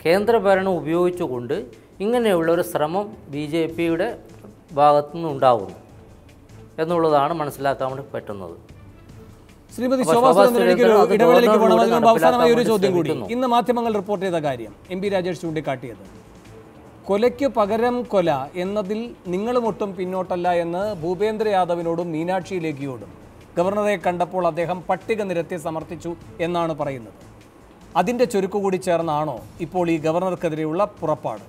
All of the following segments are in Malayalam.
കേന്ദ്രഭരണം ഉപയോഗിച്ചുകൊണ്ട് ഇങ്ങനെയുള്ള ഒരു ശ്രമം BJPയുടെ ഭാഗത്തുനിന്ന് ഉണ്ടാകുന്നു എന്നുള്ളതാണ് മനസ്സിലാക്കാൻ വേണ്ടി പറ്റുന്നത്. ശ്രീമതി ശോഭാ സുരേന്ദ്രൻ ഇടവേളയിലേക്ക് പോകണം. അവസാനമായി ഒരു ചോദ്യം കൂടി. ഇന്ന് മാധ്യമങ്ങൾ റിപ്പോർട്ട് ചെയ്ത കാര്യം MP രാജേഷ് ചൂണ്ടിക്കാട്ടിയത്, കൊലയ്ക്ക് പകരം കൊല എന്നതിൽ നിങ്ങളും ഒട്ടും പിന്നോട്ടല്ല എന്ന് ഭൂപേന്ദ്ര യാദവിനോടും മീനാക്ഷി ലേഖിയോടും ഗവർണറെ കണ്ടപ്പോൾ അദ്ദേഹം പട്ടിക നിരത്തി സമർത്ഥിച്ചു എന്നാണ് പറയുന്നത്. അതിൻ്റെ ചുരുക്കുകൂടി ചേർന്നാണോ ഇപ്പോൾ ഈ ഗവർണർക്കെതിരെയുള്ള പുറപ്പാട്?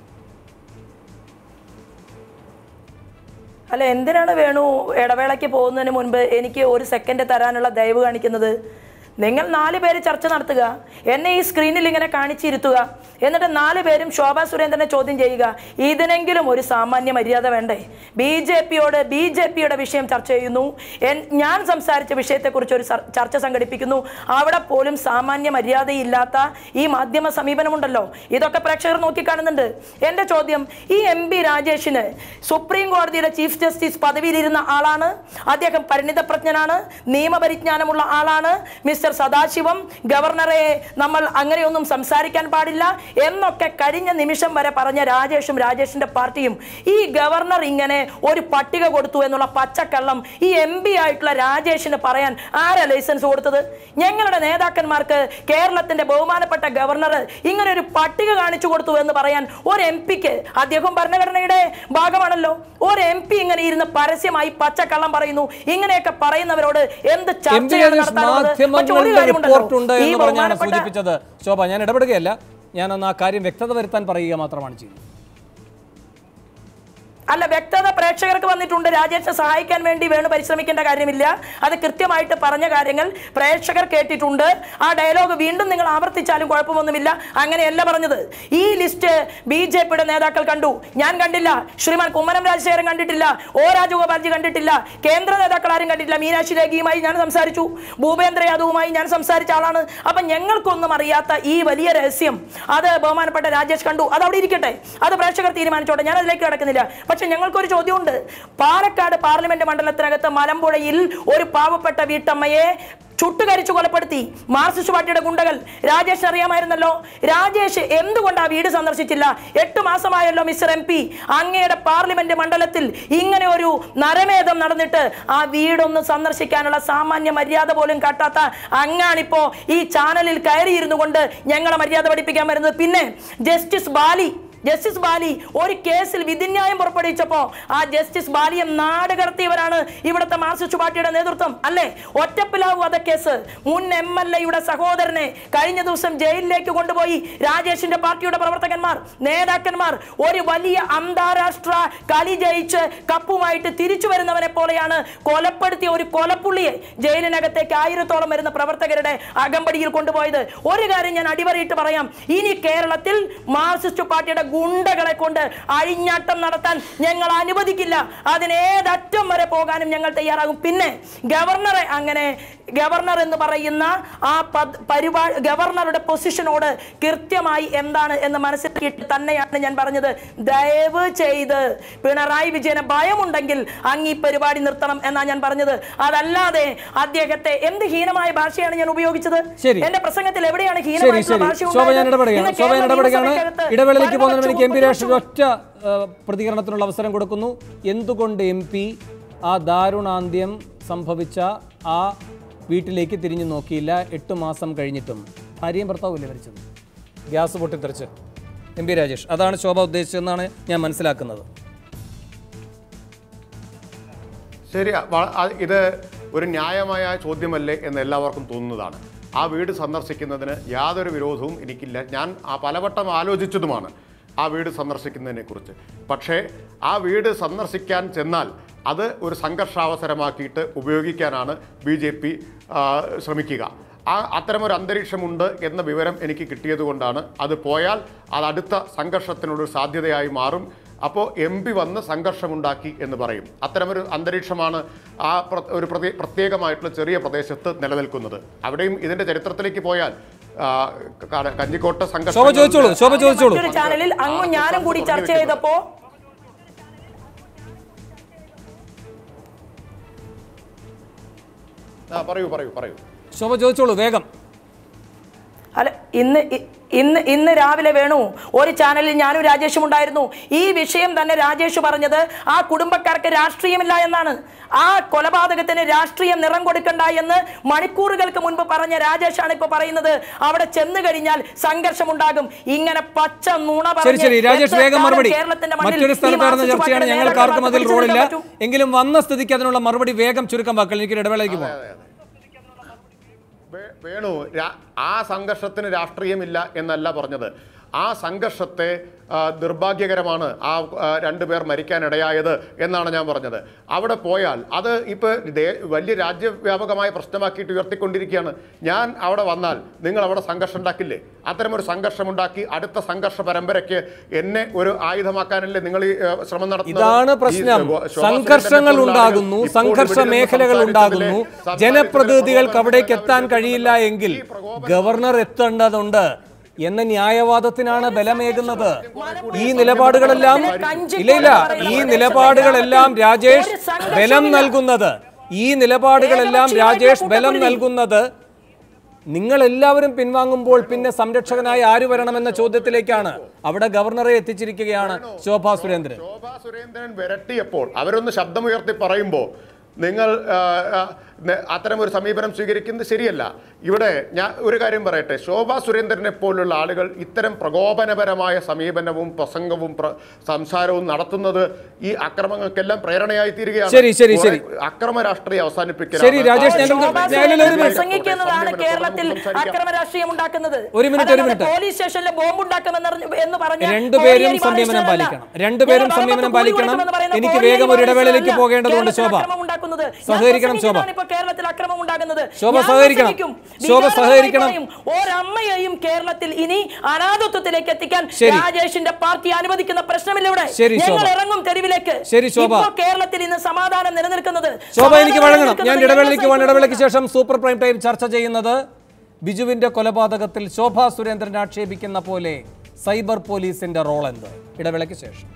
അല്ല, എന്തിനാണ് വേണു ഇടവേളയ്ക്ക് പോകുന്നതിന് മുൻപ് എനിക്ക് ഒരു സെക്കൻഡ് തരാനുള്ള ദയവ് കാണിക്കുന്നത്? നിങ്ങൾ 4 പേര് ചർച്ച നടത്തുക, എന്നെ ഈ സ്ക്രീനിൽ ഇങ്ങനെ കാണിച്ചിരുത്തുക, എന്നിട്ട് 4 പേരും ശോഭാ സുരേന്ദ്രനെ ചോദ്യം ചെയ്യുക. ഇതിനെങ്കിലും ഒരു സാമാന്യ മര്യാദ വേണ്ടേ? BJPയുടെ വിഷയം ചർച്ച ചെയ്യുന്നു, ഞാൻ സംസാരിച്ച വിഷയത്തെക്കുറിച്ച് ഒരു ചർച്ച സംഘടിപ്പിക്കുന്നു. അവിടെ പോലും സാമാന്യ മര്യാദയില്ലാത്ത ഈ മാധ്യമ സമീപനമുണ്ടല്ലോ. ഇതൊക്കെ പ്രേക്ഷകർ നോക്കിക്കാണുന്നുണ്ട്. എൻ്റെ ചോദ്യം, ഈ MP രാജേഷിന് സുപ്രീം കോടതിയുടെ ചീഫ് ജസ്റ്റിസ് പദവിയിലിരുന്ന ആളാണ്, അദ്ദേഹം പരിണിതപ്രജ്ഞനാണ്, നിയമപരിജ്ഞാനമുള്ള ആളാണ്. മിസ്റ്റർ സദാശിവം ഗവർണറെ നമ്മൾ അങ്ങനെയൊന്നും സംസാരിക്കാൻ പാടില്ല എന്നൊക്കെ കഴിഞ്ഞ നിമിഷം വരെ പറഞ്ഞ രാജേഷിന്റെ പാർട്ടിയും ഈ ഗവർണർ ഇങ്ങനെ ഒരു പട്ടിക കൊടുത്തു എന്നുള്ള പച്ചക്കള്ളം ഈ MP ആയിട്ടുള്ള രാജേഷിന് പറയാൻ ആരാ ലൈസൻസ് കൊടുത്തത്? ഞങ്ങളുടെ നേതാക്കന്മാർക്ക് കേരളത്തിന്റെ ബഹുമാനപ്പെട്ട ഗവർണർ ഇങ്ങനെ ഒരു പട്ടിക കാണിച്ചു കൊടുത്തു എന്ന് പറയാൻ ഒരു MP-ക്ക്, അദ്ദേഹം ഭരണഘടനയുടെ ഭാഗമാണല്ലോ, ഒരു MP ഇങ്ങനെ ഇരുന്ന് പരസ്യമായി പച്ചക്കള്ളം പറയുന്നു. ഇങ്ങനെയൊക്കെ പറയുന്നവരോട് എന്ത് ചർച്ചയാണ് നടത്താറുള്ളത്? റിപ്പോർട്ടുണ്ട് എന്ന് പറഞ്ഞാണ് സൂചിപ്പിച്ചത്. ശോഭ, ഞാൻ ഇടപെടുകയല്ല, ഞാനൊന്ന് ആ കാര്യം വ്യക്തത വരുത്താൻ പറയുക മാത്രമാണ് ചെയ്യുന്നത്. അല്ല, വ്യക്തത പ്രേക്ഷകർക്ക് വന്നിട്ടുണ്ട്. രാജേഷിനെ സഹായിക്കാൻ വേണ്ടി വേണു പരിശ്രമിക്കേണ്ട കാര്യമില്ല. അത് കൃത്യമായിട്ട് പറഞ്ഞ കാര്യങ്ങൾ പ്രേക്ഷകർ കേട്ടിട്ടുണ്ട്. ആ ഡയലോഗ് വീണ്ടും നിങ്ങൾ ആവർത്തിച്ചാലും കുഴപ്പമൊന്നുമില്ല. അങ്ങനെയല്ല പറഞ്ഞത്. ഈ ലിസ്റ്റ് BJPയുടെ നേതാക്കൾ കണ്ടു, ഞാൻ കണ്ടില്ല. ശ്രീമാൻ കുമ്മനം രാജശേഖരൻ കണ്ടിട്ടില്ല, O രാജഗോപാൽജി കണ്ടിട്ടില്ല, കേന്ദ്ര നേതാക്കൾ ആരും കണ്ടിട്ടില്ല. മീനാക്ഷി ലേഖിയുമായി ഞാൻ സംസാരിച്ചു, ഭൂപേന്ദ്ര യാദവുമായി ഞാൻ സംസാരിച്ച ആളാണ്. അപ്പൊ ഞങ്ങൾക്കൊന്നും അറിയാത്ത ഈ വലിയ രഹസ്യം അത് ബഹുമാനപ്പെട്ട രാജേഷ് കണ്ടു. അത് അവിടെ ഇരിക്കട്ടെ, അത് പ്രേക്ഷകർ തീരുമാനിച്ചോട്ടെ, ഞാൻ അതിലേക്ക് കിടക്കുന്നില്ല. പക്ഷെ ഞങ്ങൾക്കൊരു ചോദ്യമുണ്ട്. പാലക്കാട് പാർലമെന്റ് മണ്ഡലത്തിനകത്ത് മലമ്പുഴയിൽ ഒരു പാവപ്പെട്ട വീട്ടമ്മയെ ചുട്ടുകരിച്ചു കൊലപ്പെടുത്തി മാർക്സിസ്റ്റ് പാർട്ടിയുടെ ഗുണ്ടകൾ. രാജേഷിന് അറിയാമായിരുന്നല്ലോ. രാജേഷ് എന്തുകൊണ്ട് ആ വീട് സന്ദർശിച്ചില്ല? 8 മാസമായല്ലോ മിസ്റ്റർ MP, അങ്ങയുടെ പാർലമെന്റ് മണ്ഡലത്തിൽ ഇങ്ങനെ ഒരു നരമേധം നടന്നിട്ട് ആ വീടൊന്ന് സന്ദർശിക്കാനുള്ള സാമാന്യ മര്യാദ പോലും കാട്ടാത്ത അങ്ങാണിപ്പോ ഈ ചാനലിൽ കയറിയിരുന്നു കൊണ്ട് ഞങ്ങളെ മര്യാദ പഠിപ്പിക്കാൻ വരുന്നത്. പിന്നെ ജസ്റ്റിസ് ബാലി ഒരു കേസിൽ വിധിന്യായം പുറപ്പെടുവിച്ചപ്പോ ആ ജസ്റ്റിസ് ബാലിയെ നാട് കടത്തിയവരാണ് ഇവിടുത്തെ മാർക്സിസ്റ്റ് പാർട്ടിയുടെ നേതൃത്വം അല്ലേ? ഒറ്റപ്പിലാവ് വധക്കേസ് മുൻ MLA-യുടെ സഹോദരനെ കഴിഞ്ഞ ദിവസം ജയിലിലേക്ക് കൊണ്ടുപോയി രാജേഷിന്റെ പാർട്ടിയുടെ പ്രവർത്തകന്മാർ, നേതാക്കന്മാർ ഒരു വലിയ അന്താരാഷ്ട്ര കളി ജയിച്ച് കപ്പുമായിട്ട് തിരിച്ചു വരുന്നവനെ പോലെയാണ് കൊലപ്പെടുത്തിയ ഒരു കൊലപ്പുള്ളിയെ ജയിലിനകത്തേക്ക് 1000-ഓളം വരുന്ന പ്രവർത്തകരുടെ അകമ്പടിയിൽ കൊണ്ടുപോയത്. ഒരു കാര്യം ഞാൻ അടിവരയിട്ട് പറയാം, ഇനി കേരളത്തിൽ മാർക്സിസ്റ്റ് പാർട്ടിയുടെ ഗുണ്ടകളെ കൊണ്ട് അഴിഞ്ഞാട്ടം നടത്താൻ ഞങ്ങൾ അനുവദിക്കില്ല. അതിനേതറ്റം വരെ പോകാനും ഞങ്ങൾ തയ്യാറാകും. പിന്നെ ഗവർണർ എന്ന് പറയുന്ന ആ ഗവർണറുടെ പൊസിഷനോട് കൃത്യമായി എന്താണ് എന്ന് മനസ്സിലാക്കിയിട്ട് തന്നെയാണ് ഞാൻ പറഞ്ഞത്. ദയവ് ചെയ്ത് പിണറായി വിജയന് ഭയമുണ്ടെങ്കിൽ അങ്ങ് ഈ പരിപാടി നിർത്തണം എന്നാണ് ഞാൻ പറഞ്ഞത്. അതല്ലാതെ അദ്ദേഹത്തെ എന്ത് ഹീനമായ ഭാഷയാണ് ഞാൻ ഉപയോഗിച്ചത്? എന്റെ പ്രസംഗത്തിൽ എവിടെയാണ് ഹീനമായിട്ടുള്ള ഭാഷ? MP രാജേഷ് ഒറ്റ പ്രതികരണത്തിനുള്ള അവസരം കൊടുക്കുന്നു. എന്തുകൊണ്ട് MP ആ ദാരുണാന്ത്യം സംഭവിച്ച ആ വീട്ടിലേക്ക് തിരിഞ്ഞു നോക്കിയില്ല? 8 മാസം കഴിഞ്ഞിട്ടും ഭാര്യയും ഭർത്താവുമില്ലേ മരിച്ചത്? ഗ്യാസ് പൊട്ടിത്തെറിച്ച്. MP രാജേഷ്, അതാണ് ശോഭ ഉദ്ദേശിച്ചതെന്നാണ് ഞാൻ മനസ്സിലാക്കുന്നത്. ശരി, ഇത് ഒരു ന്യായമായ ചോദ്യമല്ലേ എന്ന് എല്ലാവർക്കും തോന്നുന്നതാണ്. ആ വീട് സന്ദർശിക്കുന്നതിന് യാതൊരു വിരോധവും എനിക്കില്ല. ഞാൻ പലവട്ടം ആലോചിച്ചതുമാണ് ആ വീട് സന്ദർശിക്കുന്നതിനെക്കുറിച്ച്. പക്ഷേ ആ വീട് സന്ദർശിക്കാൻ ചെന്നാൽ അത് ഒരു സംഘർഷാവസരമാക്കിയിട്ട് ഉപയോഗിക്കാനാണ് BJP ശ്രമിക്കുക. അത്തരമൊരു അന്തരീക്ഷമുണ്ട് എന്ന വിവരം എനിക്ക് കിട്ടിയതുകൊണ്ടാണ്. അത് പോയാൽ അത് അടുത്ത സംഘർഷത്തിനൊരു സാധ്യതയായി മാറും. അപ്പോൾ MP വന്ന് സംഘർഷമുണ്ടാക്കി എന്ന് പറയും. അത്തരമൊരു അന്തരീക്ഷമാണ് ആ ഒരു പ്രത്യേകമായിട്ടുള്ള ചെറിയ പ്രദേശത്ത് നിലനിൽക്കുന്നത്. അവിടെയും ഇതിൻ്റെ ചരിത്രത്തിലേക്ക് പോയാൽ കഞ്ഞിക്കോട്ട സംഘർഷം ചാനലിൽ അങ്ങും ഞാനും കൂടി ചർച്ച ചെയ്തപ്പോ പറയൂ ശോഭ ചോദിച്ചോളൂ വേഗം. അല്ല, ഇന്ന് രാവിലെ വേണു ഒരു ചാനലിൽ ഞാനും രാജേഷും ഉണ്ടായിരുന്നു. ഈ വിഷയം തന്നെ രാജേഷ് പറഞ്ഞത് ആ കുടുംബക്കാർക്ക് രാഷ്ട്രീയമില്ല എന്നാണ്. ആ കൊലപാതകത്തിന് രാഷ്ട്രീയം നിറം കൊടുക്കണ്ട എന്ന് മണിക്കൂറുകൾക്ക് മുൻപ് പറഞ്ഞ രാജേഷാണ് ഇപ്പൊ പറയുന്നത് അവിടെ ചെന്ന് കഴിഞ്ഞാൽ സംഘർഷം ഉണ്ടാകും. ഇങ്ങനെ പച്ച നുണ കേരളത്തിന്റെ മറ്റൊരു സ്ഥലത്തായിരുന്ന ചർച്ചയാണ്. ഞങ്ങൾക്ക് ആർക്കും അതിൽ റോളില്ല. എങ്കിലും വന്ന സ്ഥിതിക്ക് അതിനുള്ള മറുപടി വേഗം ചുരുക്കം വാക്കുകൾ. എനിക്ക് ഇടവേളയ്ക്ക് പോകാം. വേണു, ആ സംഘർഷത്തിന് രാഷ്ട്രീയമില്ല എന്നല്ല പറഞ്ഞത്. ആ സംഘർഷത്തെ നിർഭാഗ്യകരമാണ് ആ രണ്ടുപേർ മരിക്കാനിടയായത് എന്നാണ് ഞാൻ പറഞ്ഞത്. അവിടെ പോയാൽ അത് ഇപ്പോൾ വലിയ രാജ്യവ്യാപകമായ പ്രശ്നമാക്കിയിട്ട് ഉയർത്തിക്കൊണ്ടിരിക്കുകയാണ്. ഞാൻ അവിടെ വന്നാൽ നിങ്ങൾ അവിടെ സംഘർഷം ഉണ്ടാക്കില്ലേ? അത്തരമൊരു സംഘർഷമുണ്ടാക്കി അടുത്ത സംഘർഷ പരമ്പരയ്ക്ക് എന്നെ ഒരു ആയുധമാക്കാനല്ലേ നിങ്ങൾ ഈ ശ്രമം നടത്തുന്നത്? ഇതാണ് പ്രശ്നം. സംഘർഷങ്ങൾ ഉണ്ടാകുന്നു, സംഘർഷ മേഖലകൾ ഉണ്ടാകുന്നു. ജനപ്രതിനിധികൾക്ക് അവിടേക്ക് എത്താൻ കഴിയില്ല എങ്കിൽ ഗവർണർ എത്തേണ്ടതുണ്ട് എന്ന ന്യായവാദത്തിനാണ് ബലമേകുന്നത്. ഈ നിലപാടുകളെല്ലാം ഈ നിലപാടുകളെല്ലാം രാജേഷ് ബലം നൽകുന്നത് നിങ്ങൾ എല്ലാവരും പിൻവാങ്ങുമ്പോൾ പിന്നെ സംരക്ഷകനായി ആര് വരണമെന്ന ചോദ്യത്തിലേക്കാണ്. അവിടെ ഗവർണറെ എത്തിച്ചിരിക്കുകയാണ് ശോഭാ സുരേന്ദ്രൻ വിരട്ടിയപ്പോൾ അവരൊന്ന് ശബ്ദമുയർത്തി പറയുമ്പോൾ നിങ്ങൾ അത്തരമൊരു സമീപനം സ്വീകരിക്കുന്നത് ശരിയല്ല. ഇവിടെ ഞാൻ ഒരു കാര്യം പറയട്ടെ, ശോഭാ സുരേന്ദ്രനെ പോലുള്ള ആളുകൾ ഇത്തരം പ്രകോപനപരമായ സമീപനവും പ്രസംഗവും സംസാരവും നടത്തുന്നത് ഈ അക്രമങ്ങൾക്കെല്ലാം പ്രേരണയായി തീരുകയാണ്. അക്രമ രാഷ്ട്രീയം അവസാനിപ്പിക്കുക. കേരളത്തിൽ അക്രമ രാഷ്ട്രീയം ഉണ്ടാക്കുന്നത് പോലീസ് സ്റ്റേഷനിലെ ബോംബ് ഉണ്ടാക്കുമെന്ന് പറഞ്ഞു. രണ്ടുപേരും സംയമനം പാലിക്കണം. എനിക്ക് വേഗം ഒരു ഇടവേളയിലേക്ക് പോകേണ്ടതുണ്ട്. സഹകരിക്കണം ശോഭ. കേരളത്തിൽ അക്രമം ഉണ്ടാകുന്നത് സഹകരിക്കണം. ഒരമ്മയെയും കേരളത്തിൽ ഇനി അനാഥത്വത്തിലേക്ക് എത്തിക്കാൻ രാജേഷിന്റെ പാർട്ടി അനുവദിക്കുന്ന പ്രശ്നമില്ല. ഇവിടെ ഞങ്ങൾ ഇറങ്ങും തെരുവിലേക്ക്. കേരളത്തിൽ ഇന്ന് സമാധാനം നിലനിൽക്കുന്നത്. ശോഭ, എനിക്ക് വഴങ്ങണം. ഞാൻ ഇടവേളയ്ക്ക് ശേഷം സൂപ്പർ പ്രൈം ടൈം ചർച്ച ചെയ്യുന്നത് ബിജുവിന്റെ കൊലപാതകത്തിൽ ശോഭാ സുരേന്ദ്രൻ ആക്ഷേപിക്കുന്ന പോലെ സൈബർ പോലീസിന്റെ റോൾ എന്ത്? ഇടവേളയ്ക്ക് ശേഷം.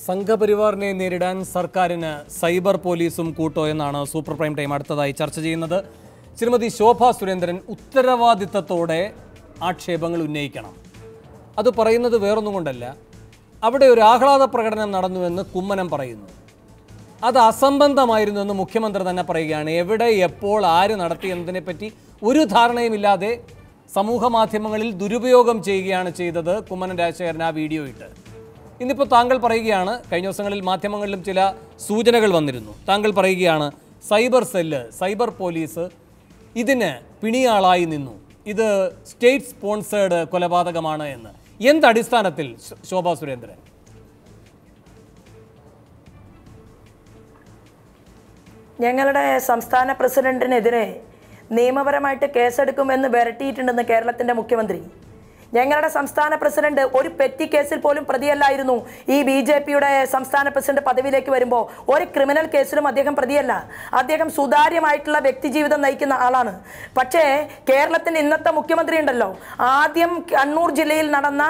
സംഘപരിവാറിനെ നേരിടാൻ സർക്കാരിന് സൈബർ പോലീസും കൂട്ടോ എന്നാണ് സൂപ്പർ പ്രൈം ടൈം അടുത്തതായി ചർച്ച ചെയ്യുന്നത്. ശ്രീമതി ശോഭാ സുരേന്ദ്രൻ ഉത്തരവാദിത്തത്തോടെ ആക്ഷേപങ്ങൾ ഉന്നയിക്കണം. അത് പറയുന്നത് വേറൊന്നും കൊണ്ടല്ല, അവിടെ ഒരു ആഹ്ലാദ പ്രകടനം നടന്നുവെന്ന് കുമ്മനം പറയുന്നു. അത് അസംബന്ധമായിരുന്നു എന്ന് മുഖ്യമന്ത്രി തന്നെ പറയുകയാണ്. എവിടെ, എപ്പോൾ, ആര് നടത്തി എന്നതിനെപ്പറ്റി ഒരു ധാരണയുമില്ലാതെ സമൂഹ മാധ്യമങ്ങളിൽ ദുരുപയോഗം ചെയ്യുകയാണ് ചെയ്തത് കുമ്മനം രാജശേഖരൻ ആ വീഡിയോ ഇട്ട്. ഇന്നിപ്പോൾ താങ്കൾ പറയുകയാണ്, കഴിഞ്ഞ ദിവസങ്ങളിൽ മാധ്യമങ്ങളിലും ചില സൂചനകൾ വന്നിരുന്നു. താങ്കൾ പറയുകയാണ് സൈബർ സെല്ല്, സൈബർ പോലീസ് ഇതിന് പിണിയാളായി നിന്നു, ഇത് സ്റ്റേറ്റ് സ്പോൺസേഡ് കൊലപാതകമാണ് എന്ന്. എന്തടിസ്ഥാനത്തിൽ ശോഭാ സുരേന്ദ്രൻ? ഞങ്ങളുടെ സംസ്ഥാന പ്രസിഡന്റിനെതിരെ നിയമപരമായിട്ട് കേസെടുക്കുമെന്ന് വരട്ടിയിട്ടുണ്ടെന്ന് കേരളത്തിൻ്റെ മുഖ്യമന്ത്രി. ഞങ്ങളുടെ സംസ്ഥാന പ്രസിഡന്റ് ഒരു പെറ്റി കേസിൽ പോലും പ്രതിയല്ലായിരുന്നു. ഈ BJPയുടെ സംസ്ഥാന പ്രസിഡന്റ് പദവിയിലേക്ക് വരുമ്പോൾ ഒരു ക്രിമിനൽ കേസിലും അദ്ദേഹം പ്രതിയല്ല. അദ്ദേഹം സുതാര്യമായിട്ടുള്ള വ്യക്തിജീവിതം നയിക്കുന്ന ആളാണ്. പക്ഷേ കേരളത്തിൻ്റെ ഇന്നത്തെ മുഖ്യമന്ത്രി ഉണ്ടല്ലോ, ആദ്യം കണ്ണൂർ ജില്ലയിൽ നടന്ന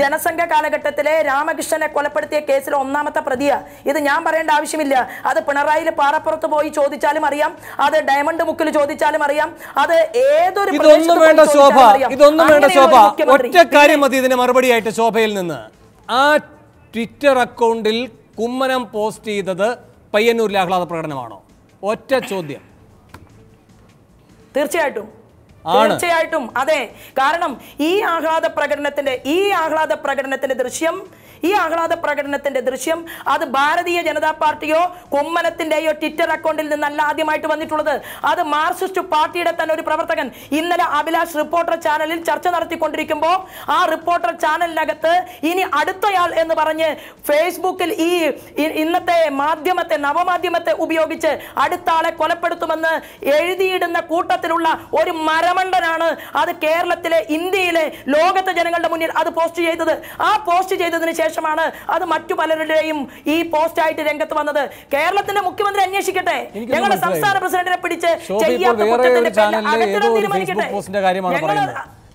ജനസംഘ കാലഘട്ടത്തിലെ രാമകൃഷ്ണനെ കൊലപ്പെടുത്തിയ കേസിൽ ഒന്നാമത്തെ പ്രതിയാണ്. ഇത് ഞാൻ പറയേണ്ട ആവശ്യമില്ല. അത് പിണറായിയിൽ പാറപ്പുറത്ത് പോയി ചോദിച്ചാലും അറിയാം, അത് ഡയമണ്ട് മുക്കിൽ ചോദിച്ചാലും അറിയാം, അത് ഏതൊരു ഇതൊന്നും വേണ്ട ശോഭ. ഒറ്റ കാര്യം മതി ഇതിന് മറുപടിയായിട്ട് ശോഭയിൽ നിന്ന്. ആ ട്വിറ്റർ അക്കൗണ്ടിൽ കുമ്മനം പോസ്റ്റ് ചെയ്തത് പയ്യന്നൂരിലെ ആഹ്ലാദ പ്രകടനമാണോ? ഒറ്റ ചോദ്യം. തീർച്ചയായിട്ടും അതെ. കാരണം ഈ ആഹ്ലാദ പ്രകടനത്തിന്റെ ദൃശ്യം അത് ഭാരതീയ ജനതാ പാർട്ടിയോ കുമ്മനത്തിന്റെയോ ട്വിറ്റർ അക്കൗണ്ടിൽ നിന്നല്ല ആദ്യമായിട്ട് വന്നിട്ടുള്ളത്. അത് മാർക്സിസ്റ്റ് പാർട്ടിയുടെ തന്നെ ഒരു പ്രവർത്തകൻ ഇന്നലെ അഭിലാഷ് റിപ്പോർട്ടർ ചാനലിൽ ചർച്ച നടത്തിക്കൊണ്ടിരിക്കുമ്പോൾ ആ റിപ്പോർട്ടർ ചാനലിനകത്ത് ഇനി അടുത്തയാൾ എന്ന് പറഞ്ഞ് ഫേസ്ബുക്കിൽ ഈ ഇന്നത്തെ നവമാധ്യമത്തെ ഉപയോഗിച്ച് അടുത്ത ആളെ കൊലപ്പെടുത്തുമെന്ന് എഴുതിയിടുന്ന കൂട്ടത്തിലുള്ള ഒരു മരമണ്ടനാണ് അത് കേരളത്തിലെ, ഇന്ത്യയിലെ, ലോകത്തെ ജനങ്ങളുടെ മുന്നിൽ അത് പോസ്റ്റ് ചെയ്തത്. ആ പോസ്റ്റ് ചെയ്തതിന് ശേഷം ശേഷമാണ് അത് മറ്റു പലരുടെയും ഈ പോസ്റ്റ് ആയിട്ട് രംഗത്ത് വന്നത്. കേരളത്തിന്റെ മുഖ്യമന്ത്രി അന്വേഷിക്കട്ടെ, ഞങ്ങളുടെ സംസ്ഥാന പ്രസിഡന്റിനെ പിടിച്ച്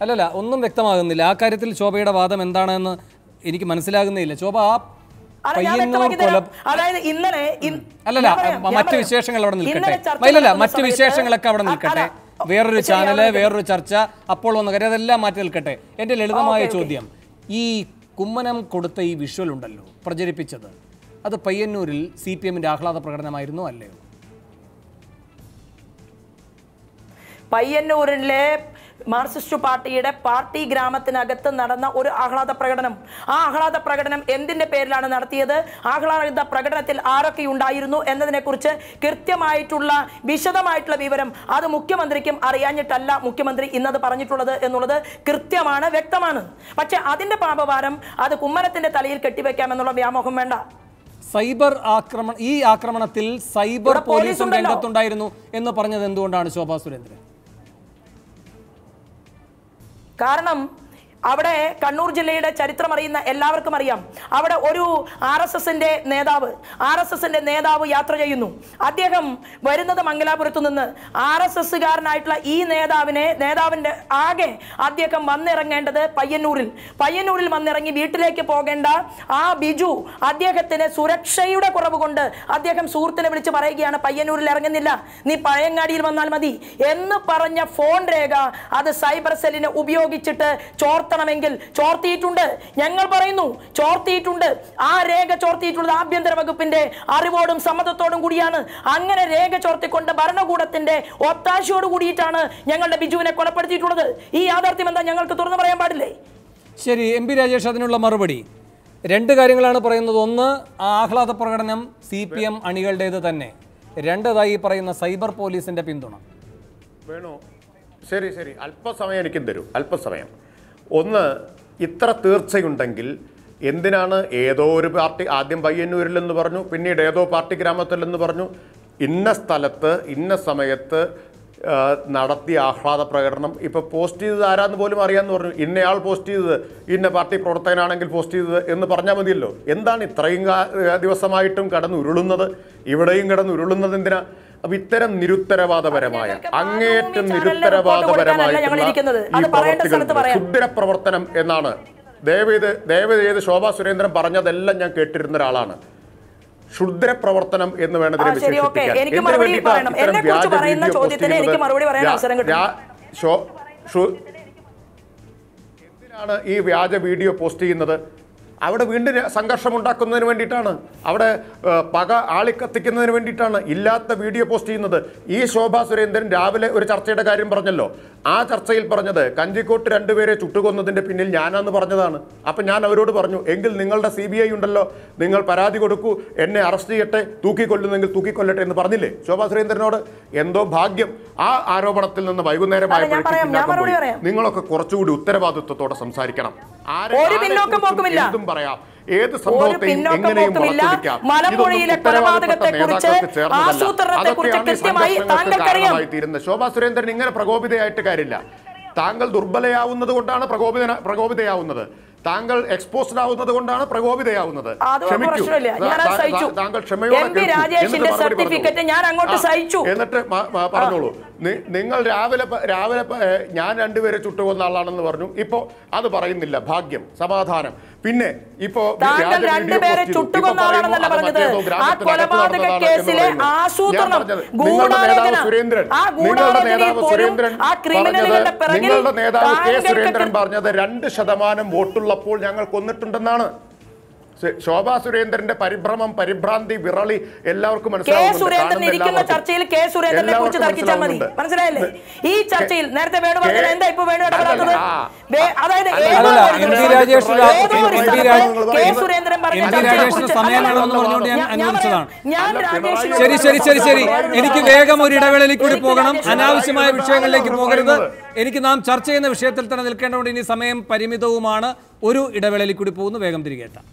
അല്ലല്ല ഒന്നും വ്യക്തമാകുന്നില്ല. ആ കാര്യത്തിൽ ശോഭയുടെ വാദം എന്താണെന്ന് എനിക്ക് മനസ്സിലാകുന്നില്ല. ശോഭ അതായത് ഇന്നലെ അല്ലല്ല മറ്റു വിശേഷങ്ങൾ അവിടെ നിൽക്കട്ടെ. ഇല്ലല്ല മറ്റു വിശേഷങ്ങളൊക്കെ അവിടെ നിൽക്കട്ടെ. വേറൊരു ചാനല്, വേറൊരു ചർച്ച, അപ്പോൾ വന്ന കാര്യം അതെല്ലാം മാറ്റി നിൽക്കട്ടെ. എൻ്റെ ലളിതമായ ചോദ്യം, ഈ കുമ്മനം കൊടുത്ത ഈ വിഷ്വൽ ഉണ്ടല്ലോ പ്രചരിപ്പിച്ചത്, അത് പയ്യന്നൂരിൽ CPM-ന്റെ ആഹ്ലാദ പ്രകടനമായിരുന്നോ അല്ലയോ? പയ്യന്നൂരിലെ മാർക്സിസ്റ്റ് പാർട്ടിയുടെ പാർട്ടി ഗ്രാമത്തിനകത്ത് നടന്ന ഒരു ആഹ്ലാദ പ്രകടനം. ആ ആഹ്ലാദ പ്രകടനം എന്തിന്റെ പേരിലാണ് നടത്തിയത്, ആഹ്ലാദ പ്രകടനത്തിൽ ആരൊക്കെ ഉണ്ടായിരുന്നു എന്നതിനെക്കുറിച്ച് കൃത്യമായിട്ടുള്ള വിശദമായിട്ടുള്ള വിവരം അത് മുഖ്യമന്ത്രിക്കും അറിയാഞ്ഞിട്ടല്ല മുഖ്യമന്ത്രി ഇന്നത് പറഞ്ഞിട്ടുള്ളത് എന്നുള്ളത് കൃത്യമാണ്, വ്യക്തമാണ്. പക്ഷെ അതിന്റെ പാപഭാരം അത് കുമ്മനത്തിന്റെ തലയിൽ കെട്ടിവെക്കാമെന്നുള്ള വ്യാമോഹം വേണ്ട. സൈബർ ആക്രമണം, ഈ ആക്രമണത്തിൽ സൈബർ പോലീസും രംഗത്തുണ്ടായിരുന്നു എന്ന് പറഞ്ഞത് എന്തുകൊണ്ടാണ് ശോഭാ സുരേന്ദ്രൻ? കാരണം അവിടെ കണ്ണൂർ ജില്ലയുടെ ചരിത്രം അറിയുന്ന എല്ലാവർക്കും അറിയാം. അവിടെ ഒരു RSSന്റെ നേതാവ് യാത്ര ചെയ്യുന്നു. അദ്ദേഹം വരുന്നത് മംഗലാപുരത്തു നിന്ന്. RSSകാരനായിട്ടുള്ള ഈ നേതാവിന്റെ ആകെ അദ്ദേഹം വന്നിറങ്ങേണ്ടത് പയ്യന്നൂരിൽ വന്നിറങ്ങി വീട്ടിലേക്ക് പോകേണ്ട ആ ബിജു അദ്ദേഹത്തിന് സുരക്ഷയുടെ കുറവ് കൊണ്ട് അദ്ദേഹം സുഹൃത്തിനെ വിളിച്ച് പറയുകയാണ്, പയ്യന്നൂരിൽ ഇറങ്ങുന്നില്ല, നീ പഴയങ്ങാടിയിൽ വന്നാൽ മതി എന്ന് പറഞ്ഞ ഫോൺ രേഖ അത് സൈബർ സെല്ലിനെ ഉപയോഗിച്ചിട്ട് ചോർത്തണമെങ്കിൽ ചോർത്തിയിട്ടുണ്ട്. ഞങ്ങൾ പറയുന്നു ചോർത്തിയിട്ടുണ്ട്. ആ രേഖ ചോർത്തിയിട്ടുള്ളത് ആഭ്യന്തര വകുപ്പിന്റെ അറിവോടും സമ്മതത്തോടും കൂടിയാണ്. അങ്ങനെ രേഖ ചോർത്തിക്കൊണ്ട് ഭരണകൂടത്തിന്റെ ഒത്താശയോട് കൂടിയിട്ടാണ് ഞങ്ങളുടെ ബിജുവിനെ കൊലപ്പെടുത്തിയിട്ടുള്ളത്. ഈ യാഥാർത്ഥ്യം എന്താ ഞങ്ങൾക്ക് തുറന്നു പറയാൻ പാടില്ലേ? ശരി, MP രാജേഷ് അതിനുള്ള മറുപടി. രണ്ട് കാര്യങ്ങളാണ് പറയുന്നത്. ഒന്ന്, ആഹ്ലാദ പ്രകടനം CPM അണികളുടേത് തന്നെ. രണ്ടതായി പറയുന്ന സൈബർ പോലീസിന്റെ പിന്തുണ. വേണോ? ശരി, അല്പസമയം എനിക്കും തരൂ, അല്പസമയം. ഒന്ന്, ഇത്ര തീർച്ചയുണ്ടെങ്കിൽ എന്തിനാണ് ഏതോ ഒരു പാർട്ടി ആദ്യം പയ്യന്നൂരിലെന്ന് പറഞ്ഞു, പിന്നീട് ഏതോ പാർട്ടി ഗ്രാമത്തിലെന്ന് പറഞ്ഞു, ഇന്ന സ്ഥലത്ത് ഇന്ന സമയത്ത് നടത്തിയ ആഹ്ലാദ പ്രകടനം ഇപ്പോൾ പോസ്റ്റ് ചെയ്തത് ആരാന്ന് പോലും അറിയാമെന്ന് പറഞ്ഞു. ഇന്നയാൾ പോസ്റ്റ് ചെയ്തത്, ഇന്ന പാർട്ടി പ്രവർത്തകനാണെങ്കിൽ പോസ്റ്റ് ചെയ്തത് എന്ന് പറഞ്ഞാൽ മതിയല്ലോ. എന്താണ് ഇത്രയും ദിവസമായിട്ടും കടന്നുരുളുന്നത്? ഇവിടെയും കടന്നുരുളുന്നത് എന്തിനാ? അപ്പൊ ഇത്തരം നിരുത്തരവാദപരമായ, അങ്ങേയറ്റം നിരുത്തരവാദപരമായിട്ടുള്ള ക്ഷുദ്ര പ്രവർത്തനം എന്നാണ് ദയവേത് ശോഭാ സുരേന്ദ്രൻ പറഞ്ഞതെല്ലാം ഞാൻ കേട്ടിരുന്ന ഒരാളാണ്. ക്ഷുദ്ര പ്രവർത്തനം എന്ന് വേണ്ടതിനെ വിശേഷിപ്പിക്കാൻ. എന്തിനാണ് ഈ വ്യാജ വീഡിയോ പോസ്റ്റ് ചെയ്യുന്നത്? അവിടെ വീണ്ടും സംഘർഷം ഉണ്ടാക്കുന്നതിന് വേണ്ടിയിട്ടാണ്, അവിടെ പക ആളിക്കത്തിക്കുന്നതിന് വേണ്ടിയിട്ടാണ് ഇല്ലാത്ത വീഡിയോ പോസ്റ്റ് ചെയ്യുന്നത്. ഈ ശോഭാ സുരേന്ദ്രൻ രാവിലെ ഒരു ചർച്ചയുടെ കാര്യം പറഞ്ഞല്ലോ. ആ ചർച്ചയിൽ പറഞ്ഞത് കഞ്ചിക്കോട്ട് രണ്ടുപേരെ ചുട്ടുകൊന്നതിൻ്റെ പിന്നിൽ ഞാനാന്ന് പറഞ്ഞതാണ്. അപ്പം ഞാൻ അവരോട് പറഞ്ഞു, എങ്കിൽ നിങ്ങളുടെ CBI ഉണ്ടല്ലോ, നിങ്ങൾ പരാതി കൊടുക്കൂ, എന്നെ അറസ്റ്റ് ചെയ്യട്ടെ, തൂക്കിക്കൊല്ലുന്നെങ്കിൽ തൂക്കിക്കൊല്ലട്ടെ എന്ന് പറഞ്ഞില്ലേ ശോഭാ സുരേന്ദ്രനോട്? എന്തോ ഭാഗ്യം ആ ആരോപണത്തിൽ നിന്ന് വൈകുന്നേരമായപ്പോഴേക്കും നിങ്ങളൊക്കെ കുറച്ചുകൂടി ഉത്തരവാദിത്വത്തോടെ സംസാരിക്കണം. എന്തും പറയാം, ഏത് സംഭവത്തെയും എങ്ങനെയും തീരുന്നത്. ശോഭാ സുരേന്ദ്രൻ ഇങ്ങനെ പ്രകോപിതയായിട്ട് കാര്യമില്ല. താങ്കൾ ദുർബലയാവുന്നത് കൊണ്ടാണ് പ്രകോപിതയാവുന്നത്. താങ്കൾ എക്സ്പോസ്ഡ് ആവുന്നത് കൊണ്ടാണ് പ്രകോപിതയാവുന്നത്. ക്ഷമിക്കൂ, താങ്കൾ ക്ഷമയോടെ എന്നിട്ട് പറഞ്ഞോളൂ. നിങ്ങൾ രാവിലെ ഞാൻ രണ്ടുപേരെ ചുട്ടുകൊന്ന ആളാണെന്ന് പറഞ്ഞു. ഇപ്പോ അത് പറയുന്നില്ല. ഭാഗ്യം, സമാധാനം. പിന്നെ ഇപ്പോ നിങ്ങളുടെ നേതാവ് സുരേന്ദ്രൻ പറഞ്ഞത് 2% വോട്ടുള്ളപ്പോൾ ഞങ്ങൾ കൊന്നിട്ടുണ്ടെന്നാണ്. ശോഭാ സുരേന്ദ്രന്റെ പരിഭ്രാന്തി, വിറളി എല്ലാവർക്കും മനസ്സിലായില്ലേ? ഈ ചർച്ചയിൽ നേരത്തെ വേണു പറഞ്ഞത് എന്താ ഇപ്പൊ വേണു ഇടപെടാത്തത്? അതായത് ശരി, എനിക്ക് വേഗം ഒരു ഇടവേളയിലേക്ക് കൂടി പോകണം. അനാവശ്യമായ വിഷയങ്ങളിലേക്ക് പോകരുത്. നാം ചർച്ച ചെയ്യുന്ന വിഷയത്തിൽ തന്നെ നിൽക്കേണ്ടതുകൊണ്ട് ഇനി സമയം പരിമിതവുമാണ്. ഒരു ഇടവേളയിലേക്ക് കൂടി പോകുന്നു. വേഗം തിരികെ എത്താം.